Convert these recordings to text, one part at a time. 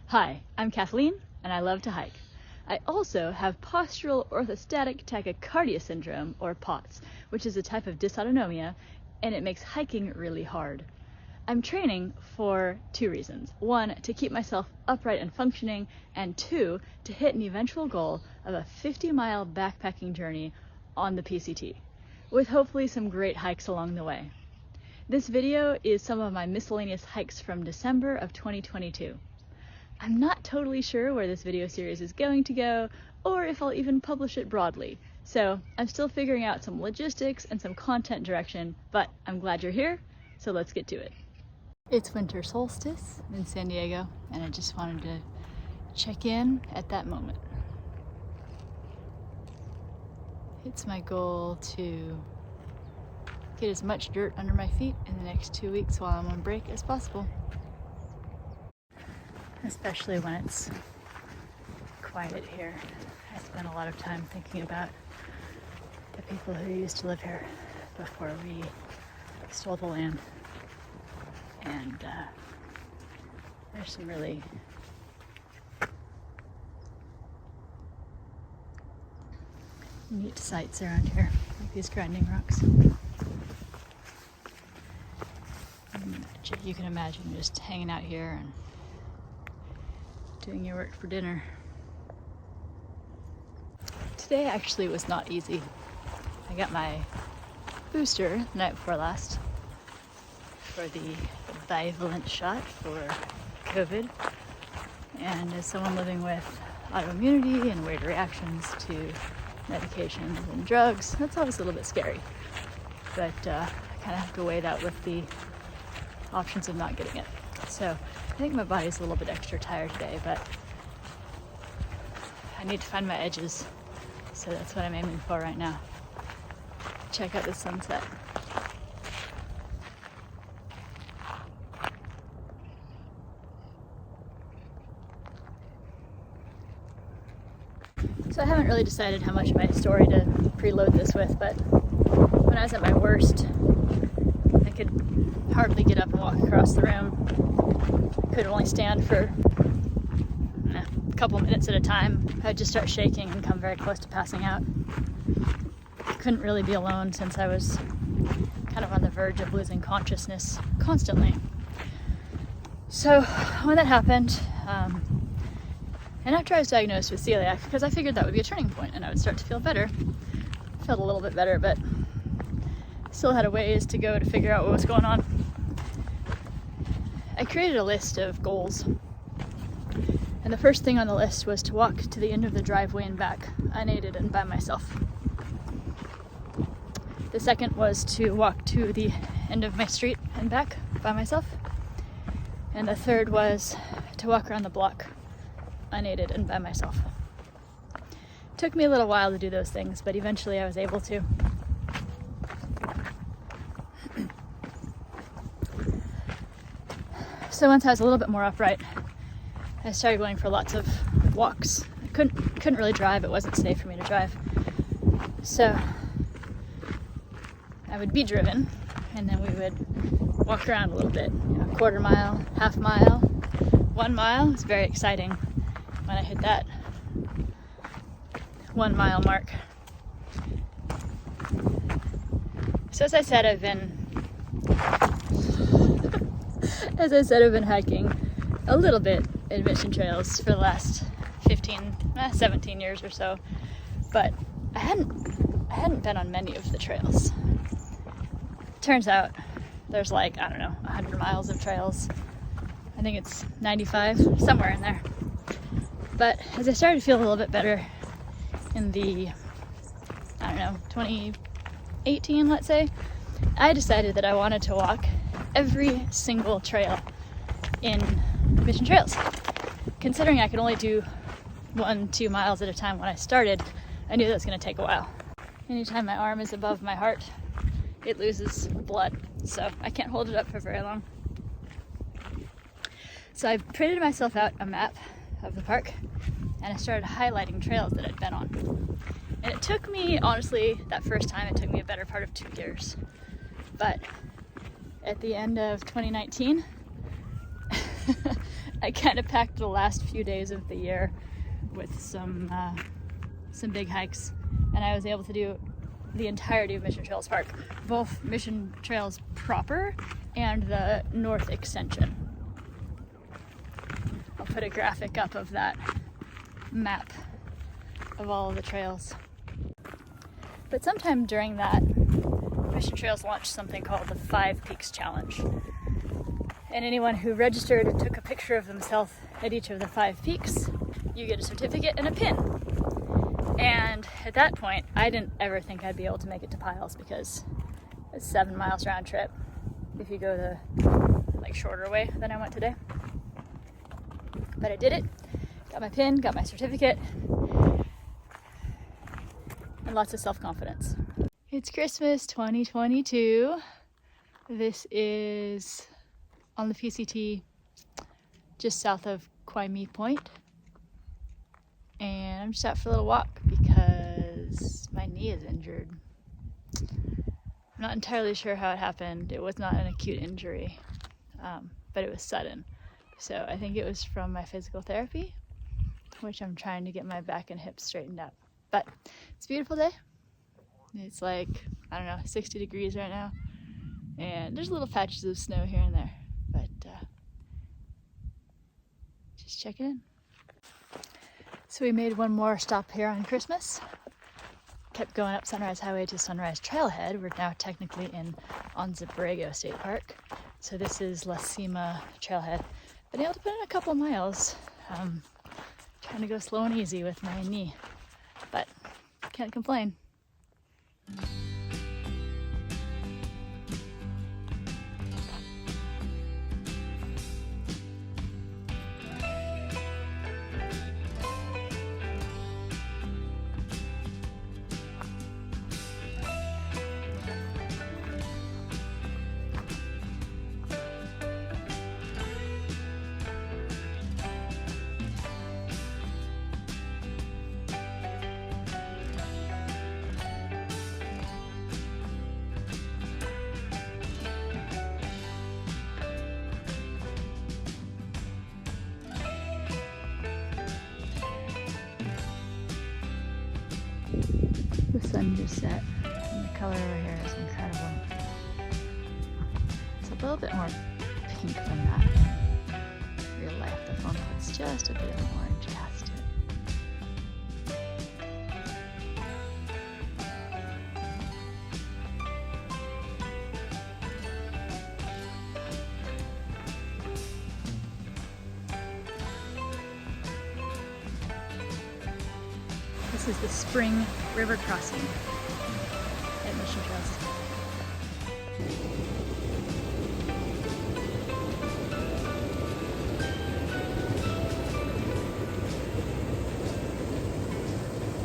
Hi, I'm Kathleen, and I love to hike. I also have postural orthostatic tachycardia syndrome, or POTS, which is a type of dysautonomia, and it makes hiking really hard. I'm training for two reasons. One, to keep myself upright and functioning, and two, to hit an eventual goal of a 50-mile backpacking journey on the PCT, with hopefully some great hikes along the way. This video is some of my miscellaneous hikes from December of 2022. I'm not totally sure where this video series is going to go, or if I'll even publish it broadly. So I'm still figuring out some logistics and some content direction, but I'm glad you're here, so let's get to it. It's winter solstice in San Diego, and I just wanted to check in at that moment. It's my goal to get as much dirt under my feet in the next 2 weeks while I'm on break as possible. Especially when it's quiet here. I spent a lot of time thinking about the people who used to live here before we stole the land. And there's some really neat sights around here, like these grinding rocks. You can imagine just hanging out here and doing your work for dinner. Today actually was not easy. I got my booster the night before last for the bivalent shot for COVID. And as someone living with autoimmunity and weird reactions to medications and drugs, that's always a little bit scary. But I kind of have to weigh that with the options of not getting it. So I think my body's a little bit extra tired today, but I need to find my edges. So that's what I'm aiming for right now. Check out the sunset. So I haven't really decided how much of my story to preload this with, but when I was at my worst, I could hardly get up and walk across the room. Could only stand for a couple minutes at a time. I'd just start shaking and come very close to passing out. Couldn't really be alone since I was kind of on the verge of losing consciousness constantly. So when that happened, and after I was diagnosed with celiac, because I figured that would be a turning point and I would start to feel better. Felt a little bit better, but still had a ways to go to figure out what was going on. I created a list of goals, and the first thing on the list was to walk to the end of the driveway and back, unaided and by myself. The second was to walk to the end of my street and back by myself. And the third was to walk around the block, unaided and by myself. It took me a little while to do those things, but eventually I was able to. So once I was a little bit more upright, I started going for lots of walks. I couldn't really drive. It wasn't safe for me to drive. So I would be driven, and then we would walk around a little bit. A quarter mile, half mile, 1 mile. It was very exciting when I hit that 1 mile mark. So as I said, I've been hiking a little bit in mission trails for the last 17 years or so, but I hadn't been on many of the trails. Turns out there's 100 miles of trails. I think it's 95, somewhere in there. But as I started to feel a little bit better in the, 2018, let's say, I decided that I wanted to walk every single trail in Mission Trails. Considering I could only do 1-2 miles at a time when I started, I knew that was going to take a while. Anytime my arm is above my heart, it loses blood, so I can't hold it up for very long. So I printed myself out a map of the park, and I started highlighting trails that I'd been on. And it took me, honestly, that first time, it took me a better part of 2 years. But at the end of 2019, I kind of packed the last few days of the year with some big hikes, and I was able to do the entirety of Mission Trails Park, both Mission Trails proper and the north extension. I'll put a graphic up of that map of all of the trails. But sometime during that, Mission Trails launched something called the 5 Peaks Challenge. And anyone who registered and took a picture of themselves at each of the 5 peaks, you get a certificate and a pin. And at that point, I didn't ever think I'd be able to make it to Piles because it's 7 miles round trip if you go the shorter way than I went today. But I did it, got my pin, got my certificate, and lots of self-confidence. It's Christmas 2022. This is on the PCT just south of Kwai Point. And I'm just out for a little walk because my knee is injured. I'm not entirely sure how it happened. It was not an acute injury, but it was sudden. So I think it was from my physical therapy, which I'm trying to get my back and hips straightened out. But it's a beautiful day. It's like, I don't know, 60 degrees right now. And there's little patches of snow here and there. But just checking in. So we made one more stop here on Christmas. Kept going up Sunrise Highway to Sunrise Trailhead. We're now technically in Onzabrego State Park. So this is La Cima Trailhead. Been able to put in a couple miles. Trying to go slow and easy with my knee. But can't complain. The sun just set, and the color of her hair is incredible. It's a little bit more pink than that in real life. The phone puts just a bit of an orange cast to it. This is the Spring River Crossing at Mission Trails.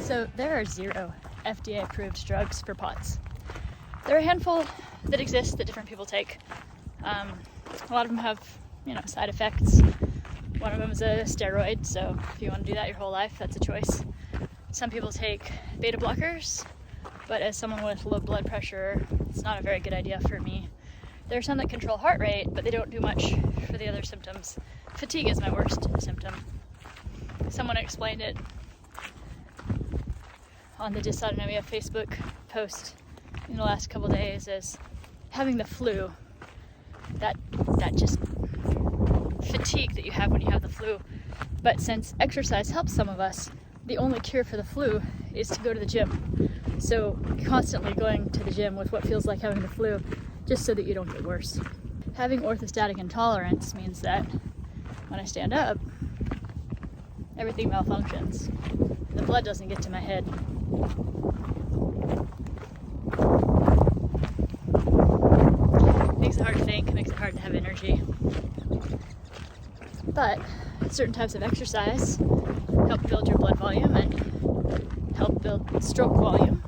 So there are 0 FDA-approved drugs for POTS. There are a handful that exist that different people take. A lot of them have, side effects. One of them is a steroid, so if you want to do that your whole life, that's a choice. Some people take beta blockers, but as someone with low blood pressure, it's not a very good idea for me. There are some that control heart rate, but they don't do much for the other symptoms. Fatigue is my worst symptom. Someone explained it on the Dysautonomia Facebook post in the last couple days as having the flu. That just fatigue that you have when you have the flu. But since exercise helps some of us, the only cure for the flu is to go to the gym. So constantly going to the gym with what feels like having the flu, just so that you don't get worse. Having orthostatic intolerance means that when I stand up, everything malfunctions. The blood doesn't get to my head. Makes it hard to think, makes it hard to have energy. But certain types of exercise help build your blood volume and help build stroke volume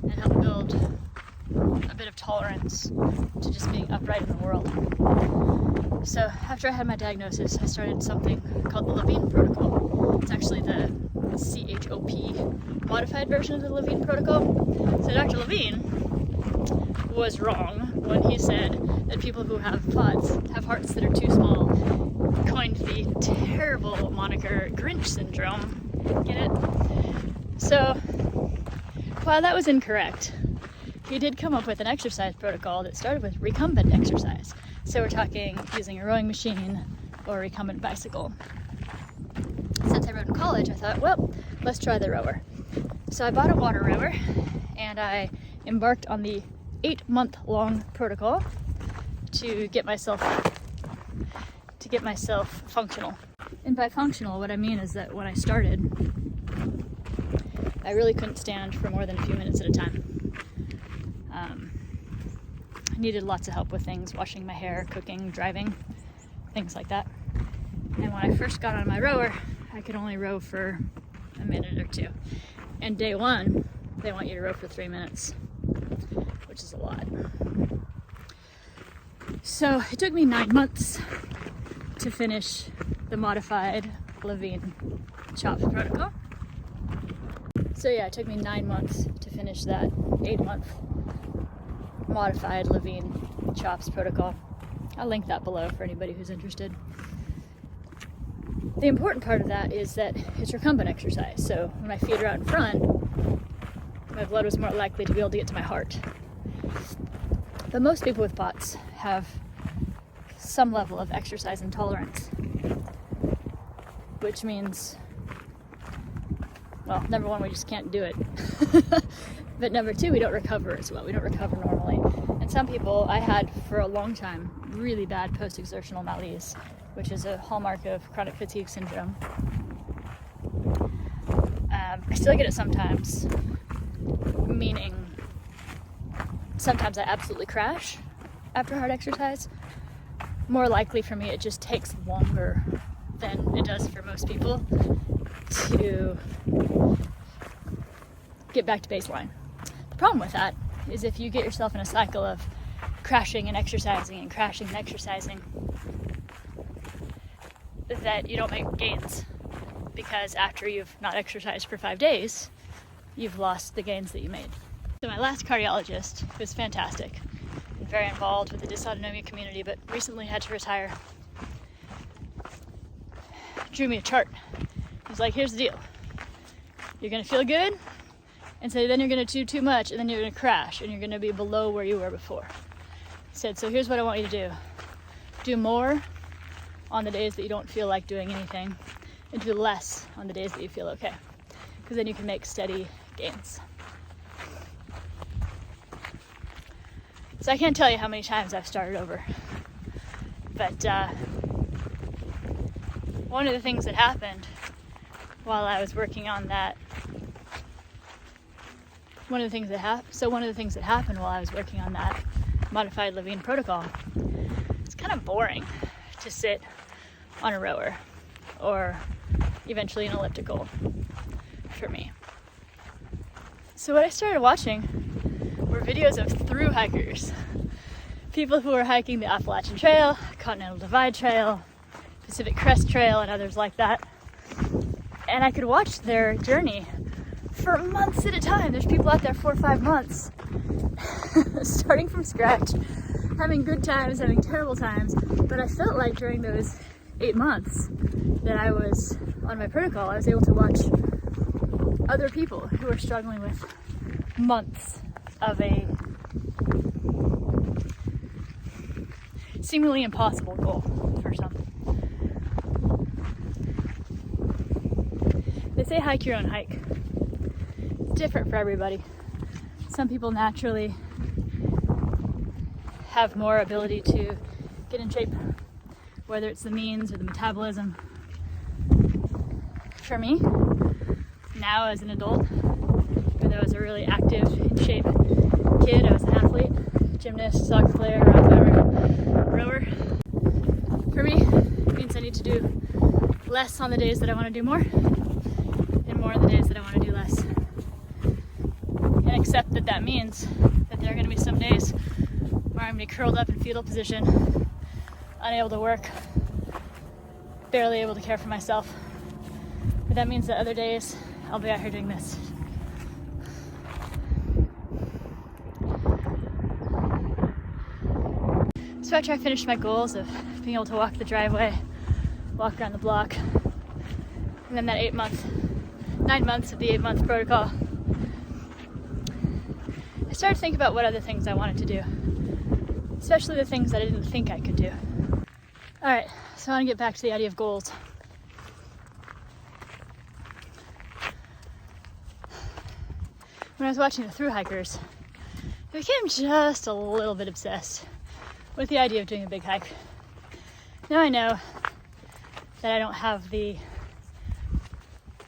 and help build a bit of tolerance to just being upright in the world. So after I had my diagnosis, I started something called the Levine Protocol. It's actually the CHOP modified version of the Levine Protocol. So Dr. Levine was wrong when he said that people who have POTS have hearts that are too small. Coined the terrible moniker Grinch syndrome. Get it? So, while that was incorrect, he did come up with an exercise protocol that started with recumbent exercise. So we're talking using a rowing machine or a recumbent bicycle. Since I rowed in college, I thought, well, let's try the rower. So I bought a water rower and I embarked on the 8-month-long protocol to get myself functional. And by functional, what I mean is that when I started, I really couldn't stand for more than a few minutes at a time. I needed lots of help with things, washing my hair, cooking, driving, things like that. And when I first got on my rower, I could only row for a minute or two. And day one, they want you to row for 3 minutes, which is a lot. So it took me 9 months to finish the modified Levine CHOPS protocol. So yeah, it took me 9 months to finish that 8-month modified Levine CHOPS protocol. I'll link that below for anybody who's interested. The important part of that is that it's recumbent exercise. So when my feet are out in front, my blood was more likely to be able to get to my heart. But most people with POTS have some level of exercise intolerance, which means, well, number one, we just can't do it. But number two, we don't recover as well. We don't recover normally. And some people, I had for a long time, really bad post-exertional malaise, which is a hallmark of chronic fatigue syndrome. I still get it sometimes, meaning sometimes I absolutely crash after hard exercise. More likely for me, it just takes longer than it does for most people to get back to baseline. The problem with that is if you get yourself in a cycle of crashing and exercising and crashing and exercising, that you don't make gains, because after you've not exercised for 5 days, you've lost the gains that you made. So my last cardiologist, who was fantastic, very involved with the dysautonomia community, but recently had to retire, drew me a chart. He was like, here's the deal. You're gonna feel good, and so then you're gonna do too much, and then you're gonna crash, and you're gonna be below where you were before. He said, so here's what I want you to do. Do more on the days that you don't feel like doing anything, and do less on the days that you feel okay, because then you can make steady gains. So I can't tell you how many times I've started over, but one of the things that happened while I was working on that, one of the things that happened while I was working on that modified Levine protocol, it's kind of boring to sit on a rower or eventually an elliptical for me. So what I started watching were videos of thru hikers, people who are hiking the Appalachian Trail, Continental Divide Trail, Pacific Crest Trail, and others like that. And I could watch their journey for months at a time. There's people out there 4 or 5 months, starting from scratch, having good times, having terrible times. But I felt like during those 8 months that I was on my protocol, I was able to watch other people who were struggling with months of a seemingly impossible goal for some. They say hike your own hike. It's different for everybody. Some people naturally have more ability to get in shape, whether it's the means or the metabolism. For me, now as an adult, even though I was a really active, in shape kid, I was an athlete, gymnast, soccer player, rock climber, rower. For me, it means I need to do less on the days that I want to do more, and more on the days that I want to do less. And accept that that means that there are going to be some days where I'm going to be curled up in fetal position, unable to work, barely able to care for myself. But that means that other days I'll be out here doing this. So after I finished my goals of being able to walk the driveway, walk around the block, and then that 9 months of the 8-month protocol, I started to think about what other things I wanted to do, especially the things that I didn't think I could do. All right, so I want to get back to the idea of goals. When I was watching the thru hikers, I became just a little bit obsessed with the idea of doing a big hike. Now I know that I don't have the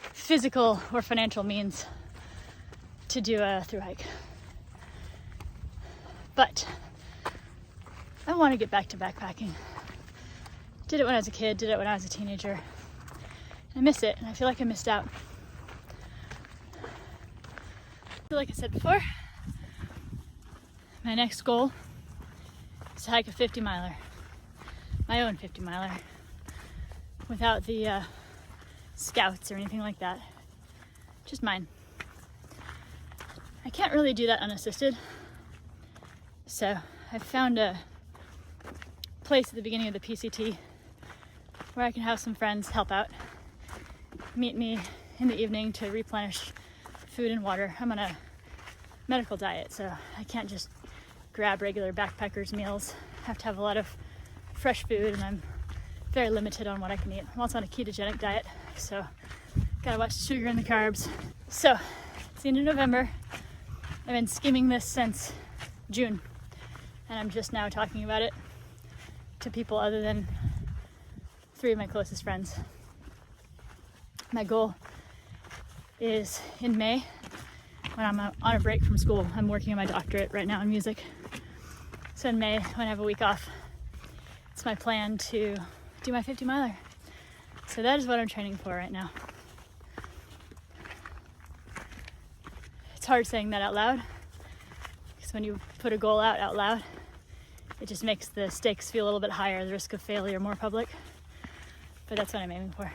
physical or financial means to do a thru hike, but I want to get back to backpacking. Did it when I was a kid, did it when I was a teenager. I miss it, and I feel like I missed out. So like I said before, my next goal is to hike a 50 miler, my own 50 miler, without the scouts or anything like that, just mine. I can't really do that unassisted, so I found a place at the beginning of the PCT where I can have some friends help out, meet me in the evening to replenish food and water. I'm on a medical diet, so I can't just grab regular backpackers meals. I have to have a lot of fresh food, and I'm very limited on what I can eat. I'm also on a ketogenic diet, so gotta watch the sugar and the carbs. So it's the end of November. I've been skimming this since June, and I'm just now talking about it to people other than 3 of my closest friends. My goal is in May, when I'm on a break from school. I'm working on my doctorate right now in music. So in May, when I have a week off, it's my plan to do my 50 miler. So that is what I'm training for right now. It's hard saying that out loud, because when you put a goal out loud, it just makes the stakes feel a little bit higher, the risk of failure more public. But that's what I'm aiming for.